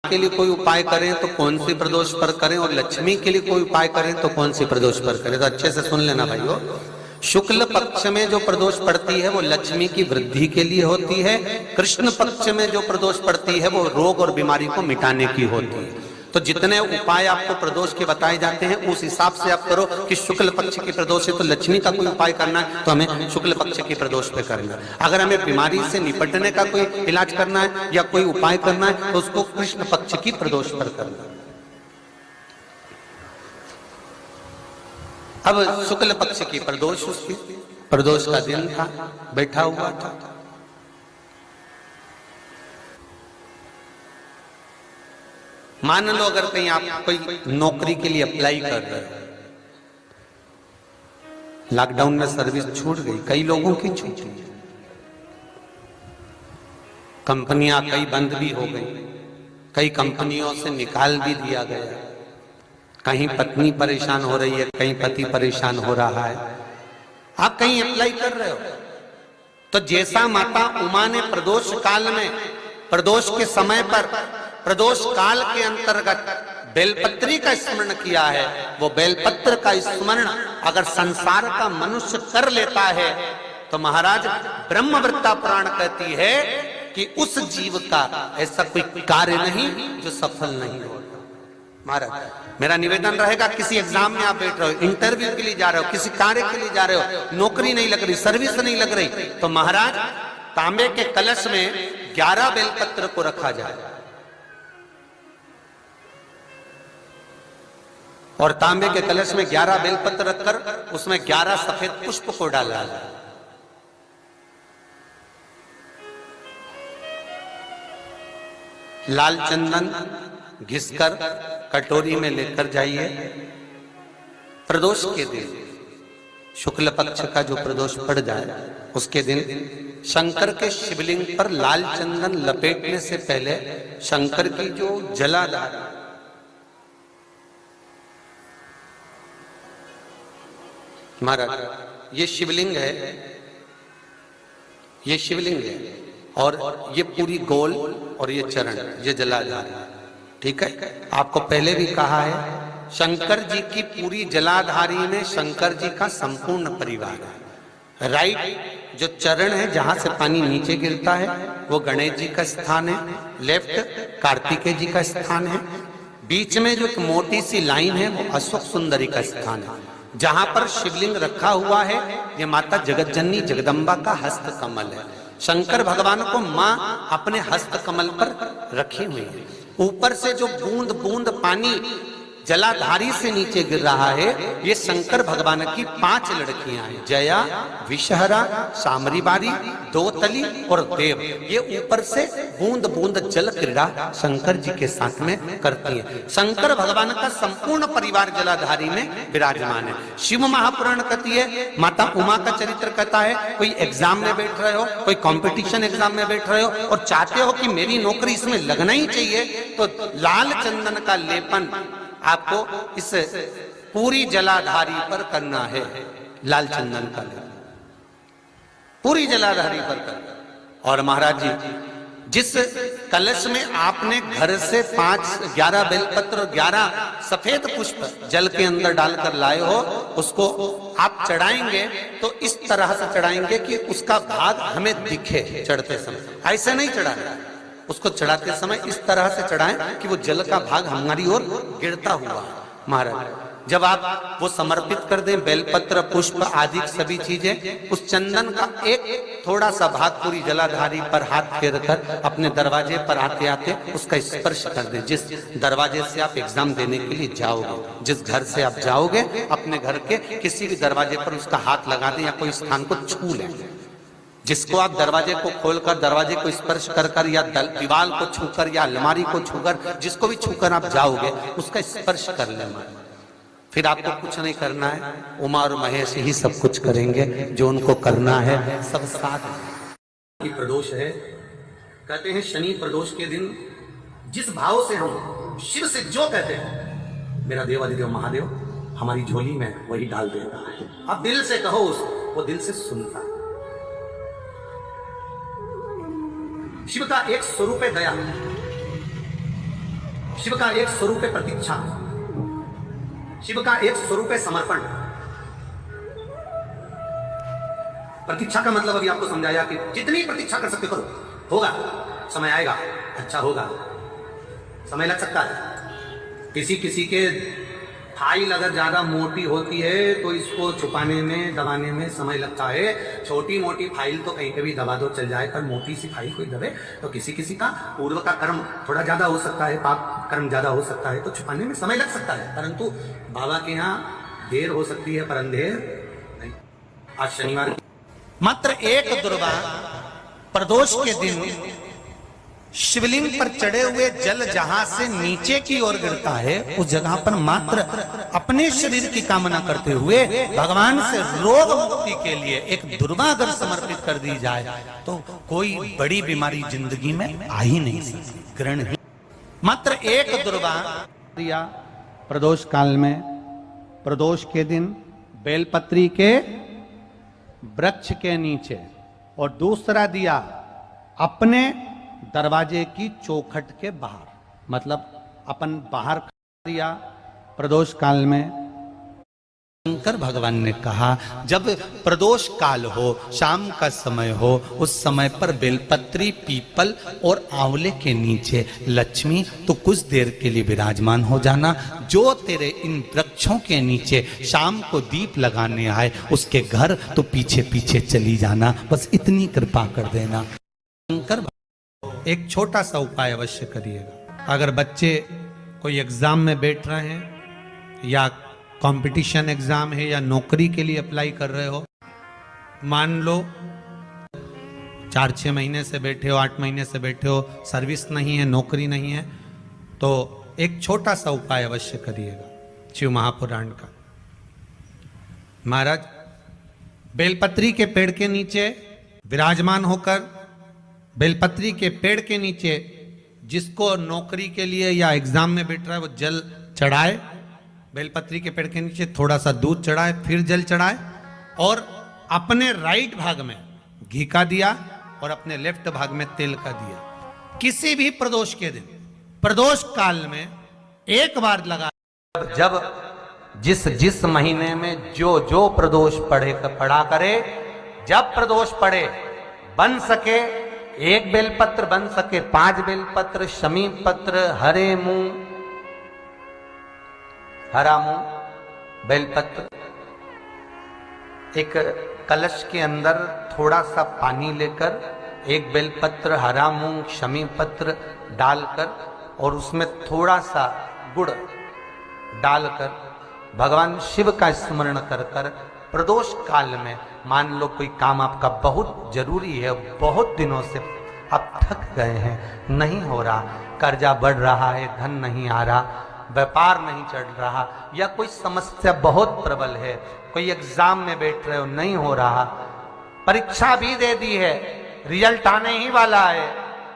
के लिए कोई उपाय करें तो कौन सी प्रदोष पर करें, और लक्ष्मी के लिए कोई उपाय करें तो कौन सी प्रदोष पर करें। तो अच्छे से सुन लेना भाइयों, शुक्ल पक्ष में जो प्रदोष पड़ती है वो लक्ष्मी की वृद्धि के लिए होती है, कृष्ण पक्ष में जो प्रदोष पड़ती है वो रोग और बीमारी को मिटाने की होती है। तो जितने उपाय आपको प्रदोष के बताए जाते हैं उस हिसाब से आप करो कि शुक्ल पक्ष की प्रदोष है तो लक्ष्मी का कोई उपाय करना है तो हमें शुक्ल पक्ष की प्रदोष पे करना है। अगर हमें बीमारी से निपटने का कोई इलाज करना है या कोई उपाय करना है तो उसको कृष्ण पक्ष की प्रदोष पर करना है। अब शुक्ल पक्ष की प्रदोष, उसकी प्रदोष का दिन था, बैठा हुआ था। मान लो अगर कहीं आप कोई नौकरी के लिए अप्लाई कर रहे हो, लॉकडाउन में सर्विस छूट गई, कई लोगों की छूटी, कंपनियां कई बंद भी हो गई, कई कंपनियों से निकाल भी दिया गया, कहीं पत्नी परेशान हो रही है, कहीं पति परेशान हो रहा है, आप कहीं अप्लाई कर रहे हो तो जैसा माता उमा ने प्रदोष काल में, प्रदोष के समय पर, प्रदोष काल के अंतर्गत बेलपत्री का स्मरण किया है, वो बेलपत्र का स्मरण अगर संसार का मनुष्य कर लेता है तो महाराज ब्रह्मवृत्ता पुराण कहती है कि उस जीव का ऐसा कोई कार्य नहीं जो सफल नहीं होता। महाराज मेरा निवेदन रहेगा, किसी एग्जाम में आप बैठ रहे हो, इंटरव्यू के लिए जा रहे हो, किसी कार्य के लिए जा रहे हो, नौकरी नहीं लग रही, सर्विस नहीं लग रही, तो महाराज तांबे के कलश में 11 बेलपत्र को रखा जाए और तांबे के कलश में 11 बेलपत्र रखकर उसमें 11 सफेद पुष्प को डाला जाए। लाल चंदन घिसकर कटोरी में लेकर जाइए। प्रदोष के दिन, शुक्ल पक्ष का जो प्रदोष पड़ जाए उसके दिन शंकर के शिवलिंग पर लाल चंदन लपेटने से पहले शंकर की जो जलाधार, महाराज ये शिवलिंग है, ये शिवलिंग है और ये पूरी गोल और ये चरण, ये जलाधार, ठीक है। आपको पहले भी कहा है शंकर जी की पूरी जलाधारी में शंकर जी का संपूर्ण परिवार है। राइट जो चरण है जहां से पानी नीचे गिरता है वो गणेश जी का स्थान है, लेफ्ट कार्तिकेय जी का स्थान है, बीच में जो एक मोटी सी लाइन है वो अशोक सुंदरी का स्थान है। जहां पर शिवलिंग रखा हुआ है ये माता जगत जननी जगदम्बा का हस्त कमल है। शंकर भगवान को मां अपने हस्त कमल पर रखी हुई है। ऊपर से जो बूंद बूंद पानी जलाधारी से नीचे गिर रहा है ये शंकर भगवान की 5 लड़कियां हैं, जया, विषहरा, सामरीबारी, दोतली और देव। ये ऊपर से बूंद बूंद जल क्रीड़ा शंकर जी के साथ में करती है। शंकर भगवान का संपूर्ण परिवार जलाधारी में विराजमान है। शिव महापुराण कहती है, माता उमा का चरित्र कहता है, कोई एग्जाम में बैठ रहे हो, कोई कंपटीशन एग्जाम में बैठ रहे हो और चाहते हो कि मेरी नौकरी इसमें लगना ही चाहिए तो लाल चंदन का लेपन आपको इस पूरी जलाधारी पर करना है। लाल चंदन का लेपन पूरी जलाधारी पर करना। और महाराज जी जिस कलश में आपने घर से 11 बेलपत्र और 11 सफेद पुष्प जल के अंदर डालकर लाए हो उसको आप चढ़ाएंगे तो इस तरह से चढ़ाएंगे कि उसका भाग हमें दिखे चढ़ते समय। ऐसे नहीं चढ़ाना, उसको चढ़ाते समय इस तरह से चढ़ाएं कि वो जल का भाग हमारी ओर गिरता हुआ। महाराज जब आप वो समर्पित कर दें बेलपत्र पुष्प आदि सभी चीजें, उस चंदन का एक थोड़ा सा भाग पूरी जलाधारी पर हाथ फेर कर अपने दरवाजे पर आते आते उसका स्पर्श कर दें। जिस दरवाजे से आप एग्जाम देने के लिए जाओगे, जिस घर से आप जाओगे, अपने घर के किसी भी दरवाजे पर उसका हाथ लगा दें या कोई स्थान को छू लें। जिसको आप दरवाजे को खोलकर दरवाजे को स्पर्श कर कर या दीवार को छूकर या अलमारी को छूकर जिसको भी छूकर आप जाओगे उसका स्पर्श कर लेना। फिर आपको कुछ नहीं करना है, उमा और महेश ही सब कुछ करेंगे जो उनको करना है, सब साथ की प्रदोष है। कहते हैं शनि प्रदोष के दिन जिस भाव से हम शिव से जो कहते हैं मेरा देवाधिदेव महादेव हमारी झोली में वही डाल देता है। आप दिल से कहो उसको, वो दिल से सुनता है। शिव का एक स्वरूप है दया। शिव का एक स्वरूप है प्रतीक्षा, शिव का एक स्वरूप है समर्पण। प्रतीक्षा का मतलब अभी आपको समझाया कि जितनी प्रतीक्षा कर सकते करो, होगा, समय आएगा, अच्छा होगा। समय लग सकता है, किसी किसी के फाइल अगर ज्यादा मोटी होती है तो इसको छुपाने में दबाने में समय लगता है। छोटी मोटी फाइल तो कहीं पे भी दबा दो चल जाए, पर मोटी सी फाइल कोई दबे तो किसी किसी का पूर्व का कर्म थोड़ा ज्यादा हो सकता है, पाप कर्म ज्यादा हो सकता है, तो छुपाने में समय लग सकता है। परंतु बाबा के यहाँ देर हो सकती है पर अंधेर नहीं। आज शनिवार मात्र एक दुर्वा प्रदोष के दिन शिवलिंग पर चढ़े हुए जल जहां से नीचे की ओर गिरता है, उस जगह पर मात्र अपने शरीर की कामना करते हुए भगवान से रोग मुक्ति के लिए एक दुर्वा अगर समर्पित कर दी जाए तो कोई बड़ी बीमारी जिंदगी में आ ही नहीं सकती। ग्रहण ही मात्र एक दुर्वा दिया प्रदोष काल में, प्रदोष के दिन बेलपत्री के वृक्ष के नीचे, और दूसरा दिया अपने दरवाजे की चौखट के बाहर, मतलब अपन बाहर दिया प्रदोष काल में। शंकर भगवान ने कहा जब प्रदोष काल हो, शाम का समय हो, उस समय पर बेलपत्री, पीपल और आंवले के नीचे लक्ष्मी तो कुछ देर के लिए विराजमान हो जाना। जो तेरे इन वृक्षों के नीचे शाम को दीप लगाने आए उसके घर तो पीछे पीछे चली जाना, बस इतनी कृपा कर देना। शंकर एक छोटा सा उपाय अवश्य करिएगा। अगर बच्चे कोई एग्जाम में बैठ रहे हैं या कंपटीशन एग्जाम है या नौकरी के लिए अप्लाई कर रहे हो, मान लो 4-6 महीने से बैठे हो, 8 महीने से बैठे हो, सर्विस नहीं है, नौकरी नहीं है, तो एक छोटा सा उपाय अवश्य करिएगा शिव महापुराण का। महाराज बेलपत्री के पेड़ के नीचे विराजमान होकर, बेलपत्री के पेड़ के नीचे जिसको नौकरी के लिए या एग्जाम में बैठ रहा है वो जल चढ़ाए, बेलपत्री के पेड़ के नीचे थोड़ा सा दूध चढ़ाए, फिर जल चढ़ाए, और अपने राइट भाग में घी का दिया और अपने लेफ्ट भाग में तेल का दिया। किसी भी प्रदोष के दिन, प्रदोष काल में एक बार लगा। जब जिस जिस महीने में जो जो प्रदोष पड़ा करे, जब प्रदोष पड़े, बन सके 1 बेलपत्र, बन सके 5 बेलपत्र, शमी पत्र, हरे मूंग, हरा मूंग, बेलपत्र, एक कलश के अंदर थोड़ा सा पानी लेकर 1 बेलपत्र, हरा मूंग, शमी पत्र डालकर और उसमें थोड़ा सा गुड़ डालकर भगवान शिव का स्मरण कर कर प्रदोष काल में, मान लो कोई काम आपका बहुत जरूरी है, बहुत दिनों से अब थक गए हैं, नहीं हो रहा, कर्जा बढ़ रहा है, धन नहीं आ रहा, व्यापार नहीं चढ़ रहा, या कोई समस्या बहुत प्रबल है, कोई एग्जाम में बैठ रहे हो, नहीं हो रहा, परीक्षा भी दे दी है, रिजल्ट आने ही वाला है,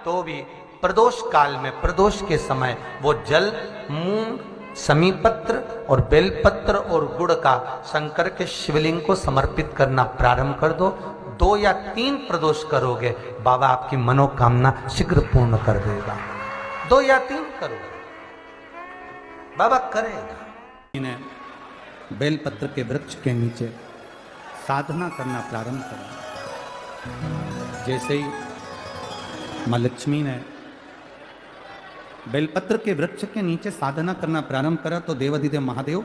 तो भी प्रदोष काल में, प्रदोष के समय वो जल, मूंग, समीपत्र और बेलपत्र और गुड़ का शंकर के शिवलिंग को समर्पित करना प्रारंभ कर दो। 2 या 3 प्रदोष करोगे, बाबा आपकी मनोकामना शीघ्र पूर्ण कर देगा। 2 या 3 करोगे, बाबा करेगा। इन्हें बेलपत्र के वृक्ष के नीचे साधना करना प्रारंभ करें। जैसे ही मां लक्ष्मी ने बेलपत्र के वृक्ष के नीचे साधना करना प्रारंभ करा तो देवाधिदेव महादेव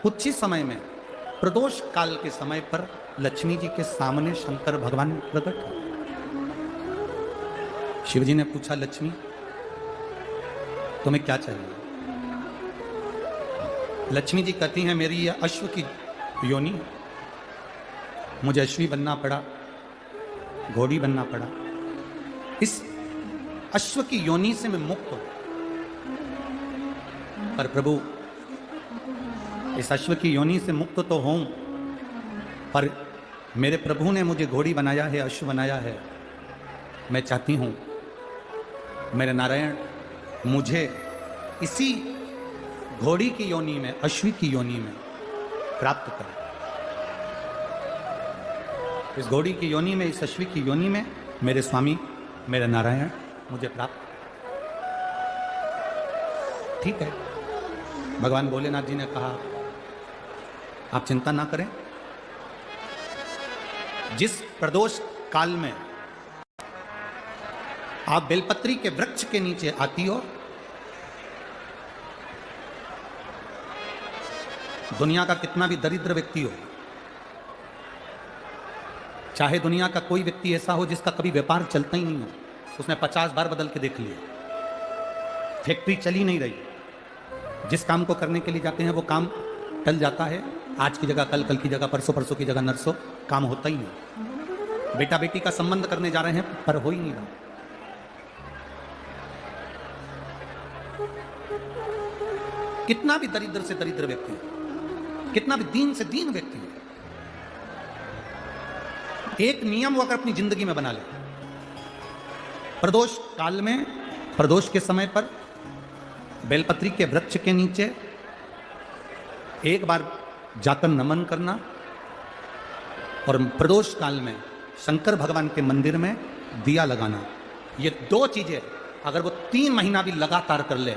कुछ ही समय में, प्रदोष काल के समय पर लक्ष्मी जी के सामने शंकर भगवान प्रकट हुए। शिव जी ने पूछा, लक्ष्मी तुम्हें क्या चाहिए? लक्ष्मी जी कहती हैं, मेरी यह अश्व की योनि है, मुझे अश्वी बनना पड़ा, घोड़ी बनना पड़ा, इस अश्व की योनि से मैं मुक्त हूं। पर प्रभु, इस अश्व की योनि से मुक्त तो हूं, पर मेरे प्रभु ने मुझे घोड़ी बनाया है, अश्व बनाया है, मैं चाहती हूं मेरे नारायण मुझे इसी घोड़ी की योनि में, अश्वी की योनि में प्राप्त करें। इस घोड़ी की योनि में, इस अश्वी की योनि में मेरे स्वामी, मेरे नारायण मुझे प्राप्त। ठीक है। भगवान भोलेनाथ जी ने कहा आप चिंता ना करें, जिस प्रदोष काल में आप बेलपत्री के वृक्ष के नीचे आती हो, दुनिया का कितना भी दरिद्र व्यक्ति हो, चाहे दुनिया का कोई व्यक्ति ऐसा हो जिसका कभी व्यापार चलता ही नहीं हो, उसने 50 बार बदल के देख लिया, फैक्ट्री चली नहीं रही, जिस काम को करने के लिए जाते हैं वो काम टल जाता है, आज की जगह कल, कल की जगह परसों, परसों की जगह नरसों, काम होता ही नहीं। बेटा बेटी का संबंध करने जा रहे हैं पर हो ही नहीं रहा। कितना भी दरिद्र से दरिद्र व्यक्ति है, कितना भी दीन से दीन व्यक्ति है, एक नियम वो अगर अपनी जिंदगी में बना ले, प्रदोष काल में, प्रदोष के समय पर बेलपत्री के वृक्ष के नीचे एक बार जाकर नमन करना, और प्रदोष काल में शंकर भगवान के मंदिर में दिया लगाना, ये 2 चीजें अगर वो 3 महीना भी लगातार कर ले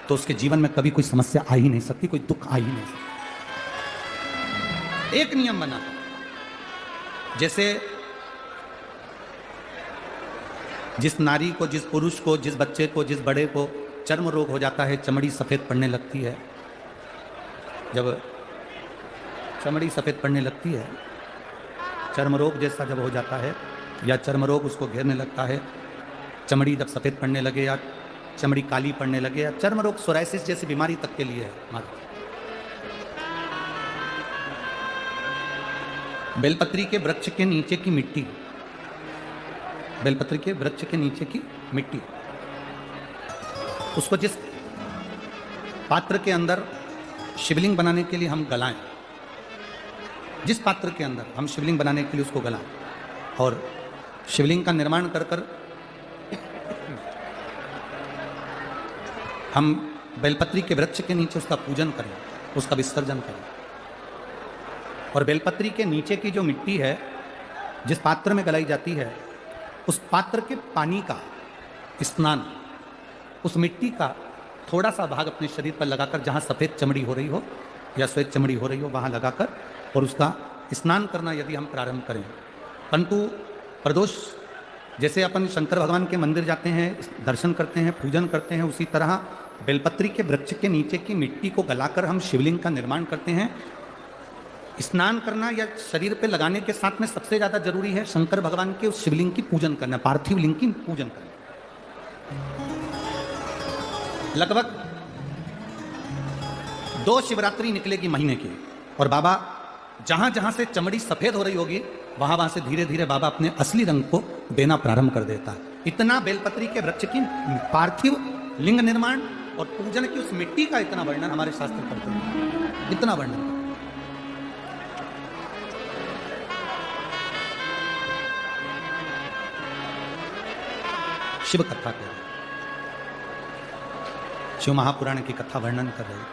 तो उसके जीवन में कभी कोई समस्या आ ही नहीं सकती, कोई दुख आ ही नहीं सकता। एक नियम बना, जैसे जिस नारी को, जिस पुरुष को, जिस बच्चे को, जिस बड़े को चर्म रोग हो जाता है, चमड़ी सफेद पड़ने लगती है, जब चमड़ी सफेद पड़ने लगती है, चर्म रोग जैसा जब हो जाता है या चर्म रोग उसको घेरने लगता है, चमड़ी जब सफेद पड़ने लगे या चमड़ी काली पड़ने लगे, या चर्म रोग सोराइसिस जैसी बीमारी तक के लिए है। बेलपत्री के वृक्ष के नीचे की मिट्टी, बेलपत्री के वृक्ष के नीचे की मिट्टी, उसको जिस पात्र के अंदर शिवलिंग बनाने के लिए हम गलाएं, जिस पात्र के अंदर हम शिवलिंग बनाने के लिए उसको गलाएं और शिवलिंग का निर्माण कर कर हम बेलपत्री के वृक्ष के नीचे उसका पूजन करें, उसका विसर्जन करें। और बेलपत्री के नीचे की जो मिट्टी है, जिस पात्र में गलाई जाती है, उस पात्र के पानी का स्नान उस मिट्टी का थोड़ा सा भाग अपने शरीर पर लगाकर, जहाँ सफ़ेद चमड़ी हो रही हो या श्वेत चमड़ी हो रही हो वहाँ लगाकर और उसका स्नान करना यदि हम प्रारंभ करें। परंतु प्रदोष जैसे अपन शंकर भगवान के मंदिर जाते हैं, दर्शन करते हैं, पूजन करते हैं, उसी तरह बेलपत्री के वृक्ष के नीचे की मिट्टी को गलाकर हम शिवलिंग का निर्माण करते हैं। स्नान करना या शरीर पे लगाने के साथ में सबसे ज़्यादा जरूरी है शंकर भगवान के उस शिवलिंग की पूजन करना, पार्थिव लिंग की पूजन करना। लगभग 2 शिवरात्रि निकलेगी महीने की, और बाबा जहां जहां से चमड़ी सफेद हो रही होगी वहां वहां से धीरे धीरे बाबा अपने असली रंग को देना प्रारंभ कर देता है। इतना बेलपत्री के वृक्ष की पार्थिव लिंग निर्माण और पूजन की उस मिट्टी का इतना वर्णन हमारे शास्त्र करते हैं, इतना वर्णन। शिव कथा कर रहे, शिव महापुराण की कथा वर्णन कर रहे।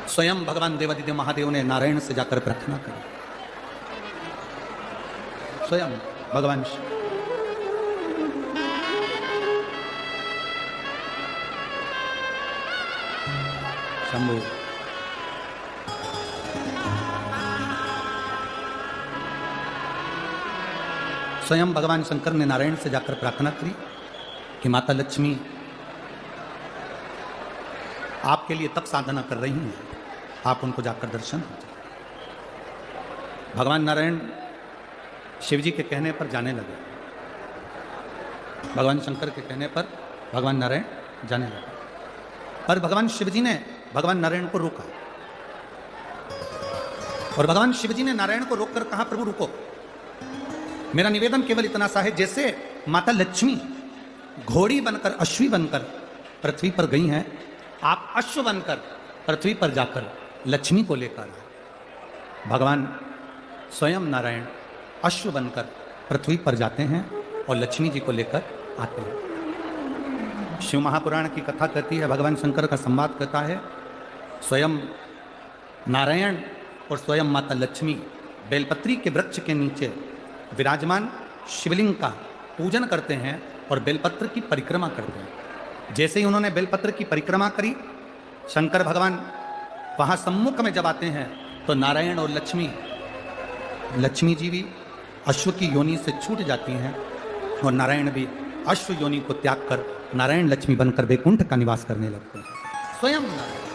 स्वयं भगवान देवादिदेव महादेव ने नारायण से जाकर प्रार्थना करी, स्वयं भगवान शंभु स्वयं भगवान शंकर ने नारायण से जाकर प्रार्थना करी कि माता लक्ष्मी आपके लिए तप साधना कर रही हैं, आप उनको जाकर दर्शन दीजिए। भगवान नारायण शिवजी के कहने पर जाने लगे, भगवान शंकर के कहने पर भगवान नारायण जाने लगे, पर भगवान शिवजी ने भगवान नारायण को रोका, और भगवान शिवजी ने नारायण को रोककर कहा, प्रभु रुको, मेरा निवेदन केवल इतना सा है, जैसे माता लक्ष्मी घोड़ी बनकर, अश्वी बनकर पृथ्वी पर गई हैं, आप अश्व बनकर पृथ्वी पर जाकर लक्ष्मी को लेकर आए। भगवान स्वयं नारायण अश्व बनकर पृथ्वी पर जाते हैं और लक्ष्मी जी को लेकर आते हैं। शिव महापुराण की कथा कहती है, भगवान शंकर का संवाद कहता है, स्वयं नारायण और स्वयं माता लक्ष्मी बेलपत्री के वृक्ष के नीचे विराजमान शिवलिंग का पूजन करते हैं और बेलपत्र की परिक्रमा करते हैं। जैसे ही उन्होंने बेलपत्र की परिक्रमा करी, शंकर भगवान वहां सम्मुख में जब आते हैं तो नारायण और लक्ष्मी जी भी अश्व की योनि से छूट जाती हैं और नारायण भी अश्व योनि को त्याग कर नारायण लक्ष्मी बनकर वैकुंठ का निवास करने लगते हैं। स्वयं नारायण